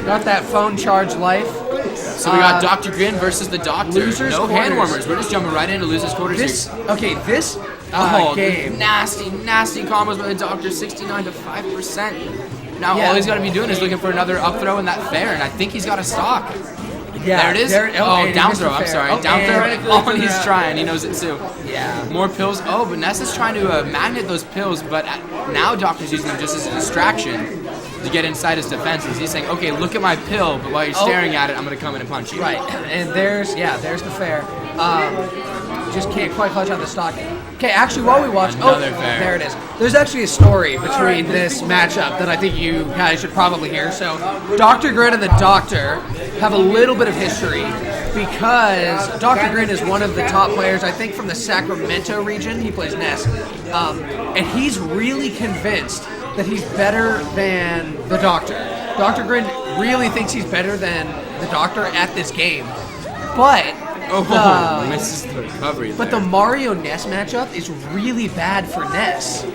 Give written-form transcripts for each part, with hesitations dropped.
Got that phone charge life. So we got Dr. Grin versus the Doctor. Losers no quarters. hand warmers. We're just jumping right into losers quarters. This game. Nasty combos by the Doctor. 69 to 5%. Now all he's got to be doing is looking for another up throw in that fair, and I think he's got a stock. Yeah, there it is. Down throw. I'm sorry. Down throw. Oh, and he's trying. He knows it too. Yeah. More pills. Oh, but Ness is trying to magnet those pills, but now Doctor's using them just as a distraction to get inside his defenses. He's saying, okay, look at my pill, but while you're staring at it, I'm going to come in and punch you. Right. And there's the fair. Just can't quite clutch out the stock. Okay, actually, while we watch, Another fair. There it is. There's actually a story between this matchup that I think you guys should probably hear. So, Dr. Grin and the Doctor have a little bit of history because Dr. Grin is one of the top players, I think, from the Sacramento region. He plays Ness. And he's really convinced that he's better than the Doctor. Dr. Grin really thinks he's better than the Doctor at this game. But misses the recovery But the Mario Ness matchup is really bad for Ness.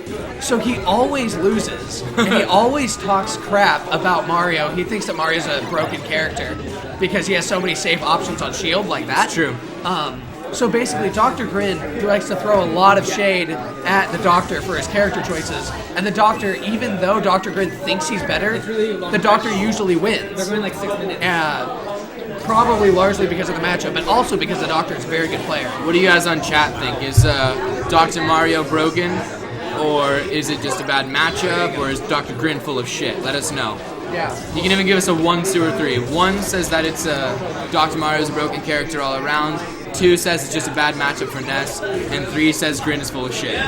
So he always loses, and he always talks crap about Mario. He thinks that Mario's a broken character because he has so many safe options on shield like that. That's true. So basically, Dr. Grin likes to throw a lot of shade at the Doctor for his character choices. And the Doctor, even though Dr. Grin thinks he's better, the Doctor usually wins. They're going like 6 minutes. Probably largely because of the matchup, but also because the Doctor is a very good player. What do you guys on chat think? Is Dr. Mario broken? Or is it just a bad matchup? Or is Dr. Grin full of shit? Let us know. Yeah. You can even give us a 1, 2, or 3. 1 says that it's Dr. Mario's a broken character all around. 2 says it's just a bad matchup for Ness. And 3 says Grin is full of shit.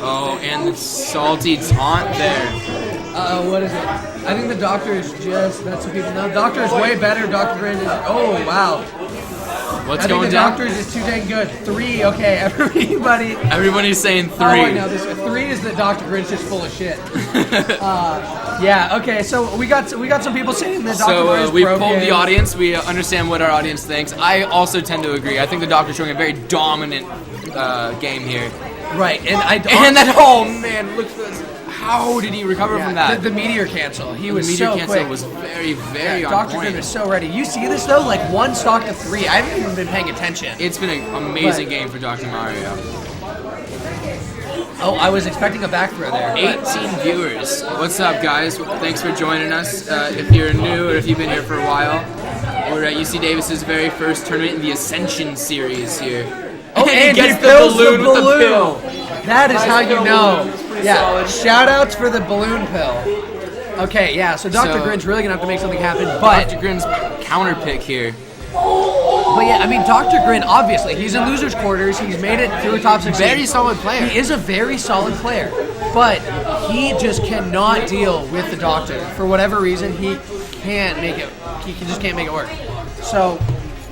Oh, and the salty taunt there. What is it? I think the Doctor is just, that's what people know. Doctor is way better. Dr. Grin is, oh, wow. What's I going think the down? Doctor is just too dang good. 3, okay, everybody. Everybody's saying 3. Oh, I know, 3 is that Dr. Grin's just full of shit. Yeah, okay, so we got some people saying that Dr. Grin's we broken. polled the audience. We understand what our audience thinks. I also tend to agree. I think the Doctor's showing a very dominant game here. Right, and that, oh man, look at this. How did he recover from that? The meteor cancel. He was meteor so cancel quick. was very on Dr. point. Grin is so ready. You see this though? Like 1 stock to 3. I haven't even been paying attention. It's been an amazing game for Dr. Mario. Oh, I was expecting a back throw there. 18 viewers. What's up, guys? Thanks for joining us. If you're new or if you've been here for a while, we're at UC Davis's very first tournament in the Ascension series here. Oh, and he gets fills the balloon with the pill. That is how you know. Yeah, solid. shout outs for the balloon pill. Okay, yeah, so Dr. Grin's really gonna have to make something happen, but Dr. Grin's counter pick here. yeah, I mean Dr. Grin, obviously, he's in losers quarters, he's made it through the top 16. Very solid player. He is a very solid player, but he just cannot deal with the Doctor. For whatever reason, he can't make it, he just can't make it work. So,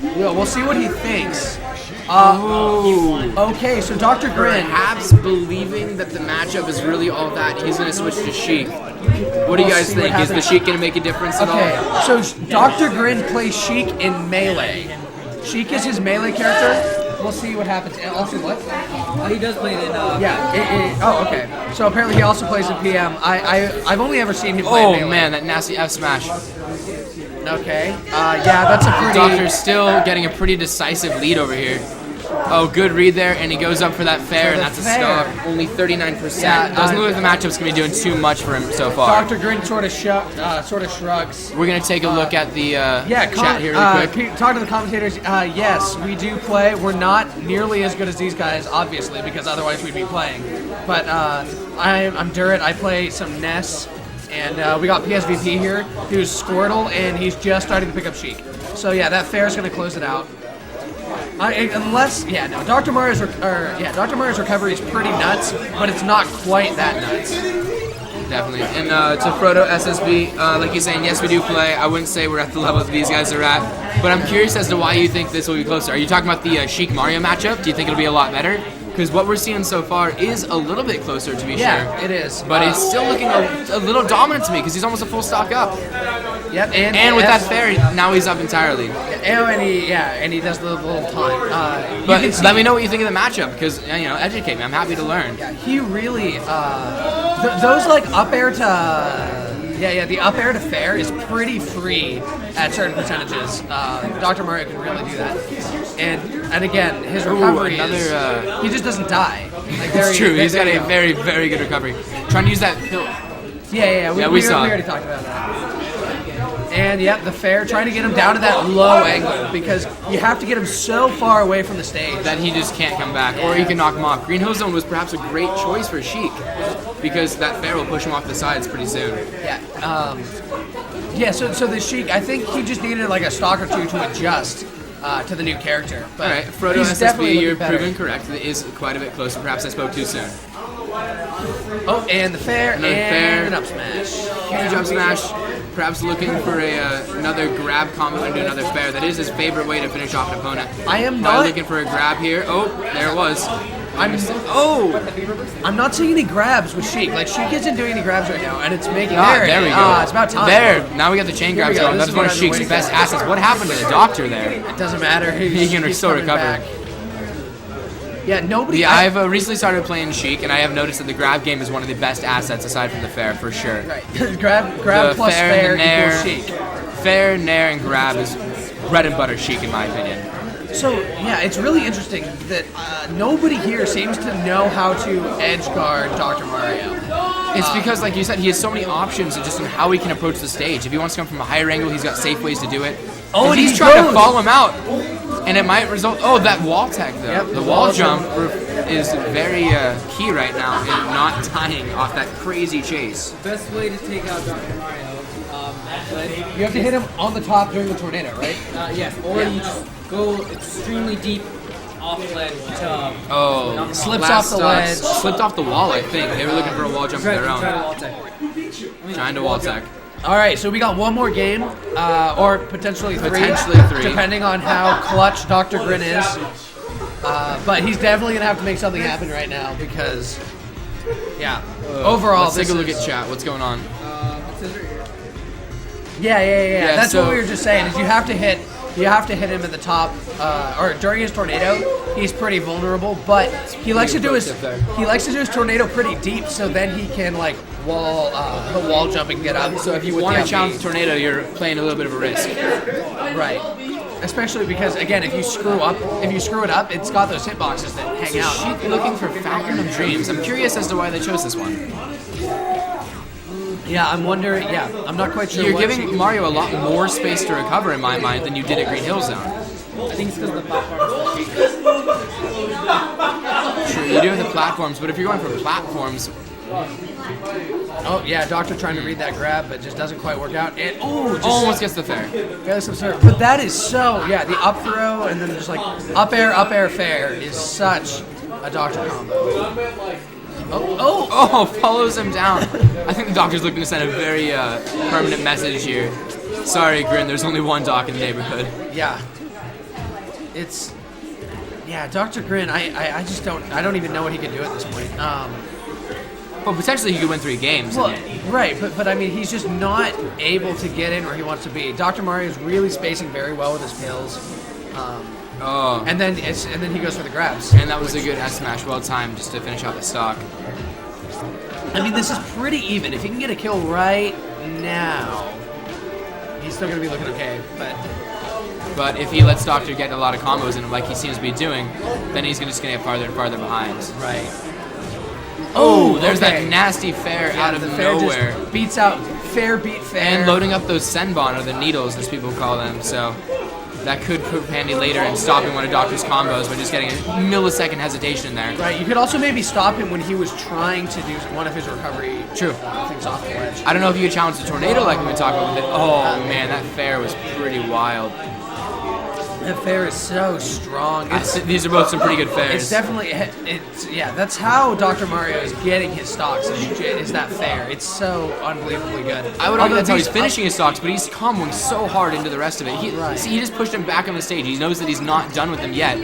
we'll see what he thinks. Okay, so Dr. Grin, Perhaps believing that the matchup is really all that, he's going to switch to Sheik. What do you guys think? Is the Sheik going to make a difference at all? so Dr. Grin plays Sheik in melee. Sheik is his melee character. We'll see what happens. Also, what? He does play it in. Oh, okay. So apparently he also plays in PM. I've only ever seen him play in melee. Oh man, that nasty F smash. Okay. Yeah, that's a pretty. Doctor's still getting a pretty decisive lead over here. Oh, good read there, and he goes up for that fair, and that's a stock. Only 39%. Yeah, Doesn't look like the matchup's going to be doing too much for him so far. Dr. Grin sort of shrugs. We're going to take a look at the chat here really quick. Talk to the commentators. Yes, we do play. We're not nearly as good as these guys, obviously, because otherwise we'd be playing. But I'm Durrett. I play some Ness, and we got PSVP here, who's Squirtle, and he's just starting to pick up Sheik. So yeah, that fair is going to close it out. Dr. Mario's recovery is pretty nuts, but it's not quite that nuts. Definitely. And to Frodo SSB, like you're saying, yes, we do play. I wouldn't say we're at the level that these guys are at, but I'm curious as to why you think this will be closer. Are you talking about the Sheik Mario matchup? Do you think it'll be a lot better? Because what we're seeing so far is a little bit closer, to be sure. Yeah, it is. But it's still looking a little dominant to me because he's almost a full stock up. Yep, and with that fair, now he's up entirely. And he does the little taunt. But let me know what you think of the matchup because educate me. I'm happy to learn. Yeah, he really those like up air to Yeah, the up air to fair is pretty free at certain percentages. Dr. Mario can really do that. And again, his recovery is... he just doesn't die. Like, It's true. He's got a very, very good recovery. Trying to use that pill. Yeah. We saw. We already talked about that. And the fair, trying to get him down to that low angle because you have to get him so far away from the stage that he just can't come back, or you can knock him off. Green Hill Zone was perhaps a great choice for Sheik because that fair will push him off the sides pretty soon. So the Sheik, I think he just needed like a stock or two to adjust to the new character. But all right, Frodo he's definitely SSB, you're better. proven correct. It is quite a bit closer. Perhaps I spoke too soon. Oh, and the fair, Another fair. an up smash. Huge up smash. Perhaps looking for another grab combo into another fair. That is his favorite way to finish off an opponent. I am Probably not looking for a grab here. Oh, there it was. I'm not seeing any grabs with Sheik. Like, Sheik isn't doing any grabs right now, and it's making... There we go. It's about time. There. Now we got the chain grabs going. This That's is one what of I've been Sheik's waiting best for. assets. What happened to the doctor there? It doesn't matter. He can he's still coming recover. back. Yeah, nobody... Yeah, I've recently started playing Sheik, and I have noticed that the grab game is one of the best assets aside from the fair, for sure. Right. grab The plus fair equals Sheik. Fair, nair, and grab is bread and butter Sheik, in my opinion. So, yeah, it's really interesting that nobody here seems to know how to edge guard Dr. Mario. It's because, like you said, he has so many options just in how he can approach the stage. If he wants to come from a higher angle, he's got safe ways to do it. Oh, and he's he trying goes. to follow him out, and it might result... Oh, that wall tech, though. Yep, the wall jump is very key right now in not dying off that crazy chase. Best way to take out Dr. Mario. You have to hit him on the top during the tornado, right? Yes, or you just go extremely deep off the ledge. Slips off the ledge. Slipped off the wall, I think. They were looking for a wall jump of their own. Trying to wall tech. All right, so we got one more game, or potentially three. Depending on how clutch Dr. Grin is. But he's definitely going to have to make something happen right now because, overall, Let's take a look at chat. What's going on? Yeah. That's what we were just saying. Is you have to hit him at the top, or during his tornado. He's pretty vulnerable, but he likes to do his tornado pretty deep, so then he can like wall jump and get up. So if you want to challenge the tornado, you're playing a little bit of a risk. Right. Especially because again, if you screw it up, it's got those hitboxes that hang out. Sheik looking for Fountain of Dreams. I'm curious as to why they chose this one. Yeah, I'm wondering. Yeah, I'm not quite sure. You're giving Mario a lot more space to recover, in my mind, than you did at Green Hill Zone. I think it's because of the platforms. True, you do have the platforms, but if you're going for platforms... Oh, yeah, Doctor trying to read that grab, but just doesn't quite work out. And, just almost gets the fair. That's absurd. But that is so, yeah, the up throw and then just like up air, fair is such a Doctor combo. Oh, follows him down. I think the Doctor's looking to send a very permanent message here. Sorry, Grin, there's only one Doc in the neighborhood. Yeah. Dr. Grin, I don't even know what he can do at this point. Well, potentially he could win 3 games. Well, right, but I mean, he's just not able to get in where he wants to be. Dr. Mario is really spacing very well with his pills. And then he goes for the grabs. And that was a good S smash, well timed, just to finish out the stock. I mean, this is pretty even. If he can get a kill right now, he's still going to be looking okay. But if he lets Doctor get a lot of combos in him, like he seems to be doing, then he's just going to get farther and farther behind. Right. Oh, there's that nasty fair out of nowhere. Just beats out fair beat fair. And loading up those Senbon, or the needles, as people call them. So that could prove handy later in stopping one of Doctor's combos by just getting a millisecond hesitation in there. Right, you could also maybe stop him when he was trying to do one of his recovery things off the ledge. I don't know if you could challenge the tornado like we've been talking about with it. Oh man, that fair was pretty wild. That fair is so strong. These are both some pretty good fairs. It's definitely, that's how Dr. Mario is getting his stocks, is that fair. It's so unbelievably good. I would argue that's how he's finishing his stocks, but he's comboing so hard into the rest of it. He just pushed him back on the stage. He knows that he's not done with them yet.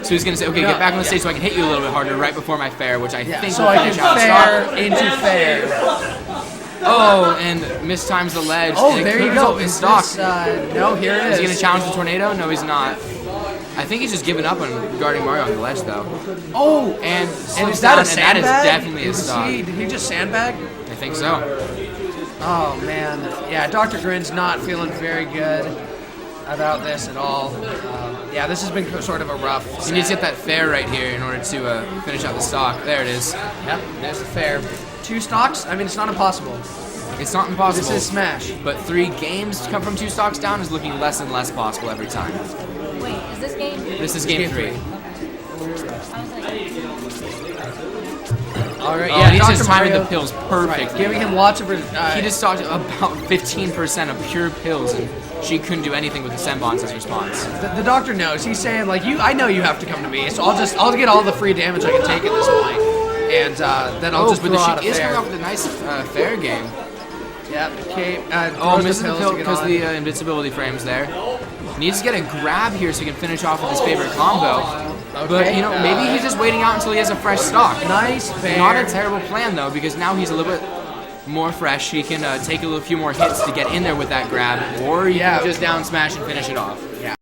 So he's going to say, okay, get back on the stage so I can hit you a little bit harder right before my fair, which I think so will I finish out can fair into fair. Oh, and mistimes the ledge. Oh, there you go. His stock. No, here it is. Is he going to challenge the tornado? No, he's not. I think he's just giving up on guarding Mario on the ledge, though. Oh, and is that a sandbag? And that is definitely a stock. Did he just sandbag? I think so. Oh man, yeah, Dr. Grin's not feeling very good about this at all. Yeah, this has been sort of a rough. He needs to get that fair right here in order to finish out the stock. There it is. Yep, there's the fair. 2 stocks? I mean, it's not impossible. It's not impossible. This is Smash. But 3 games to come from 2 stocks down is looking less and less possible every time. Wait, is this game? This is game 3. Okay. I was like, All right, Oh, yeah, he's Dr. just timing Mario, the pills perfect. right, giving him lots of. He just talked about 15% of pure pills, and she couldn't do anything with the Senbon's response. the doctor knows. He's saying like, I know you have to come to me, so I'll get all the free damage I can take at this point, and then I'll just but throw the out a Sheik is fair. coming off with a nice fair game. Yep. Okay. Oh, misses the pill because the invincibility frames there. Needs to get a grab here so he can finish off with his favorite combo. But, you know, maybe he's just waiting out until he has a fresh stock. Nice fair. Not a terrible plan, though, because now he's a little bit more fresh. He can take a few more hits to get in there with that grab, or you can just down smash and finish it off.